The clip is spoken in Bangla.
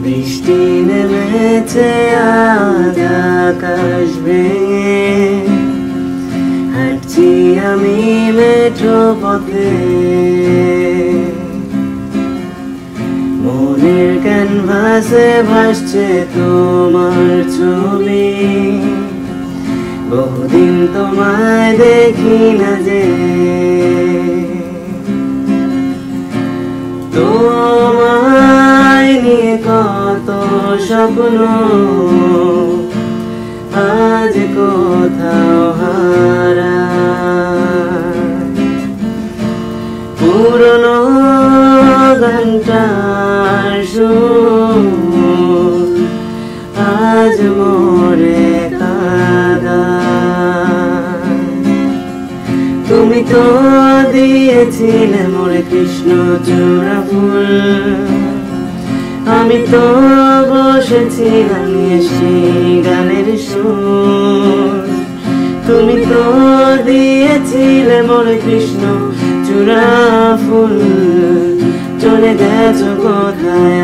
বৃষ্টি নেমেছে আজ আকাশ ভেঙে, হাঁটছি আমি মেঠো পথে। মনের ক্যানভাসে ভাসছে তোমার ছবি, বহুদিন তোমায় দেখি না যে। তোমায় নিয়ে কত স্বপ্ন আজ কোথাও হারা, পুরনো গানটার সুর আজ মরে কাদা। তুমি তো দিয়েছিলে মোরে কৃষ্ণচূড়া ফুল, আমি তো বসেছিলাম সেই গানের সুর। তুমি তো দিয়েছিলে মোরে কৃষ্ণচূড়া ফুল, চলে গেছো কোথায়?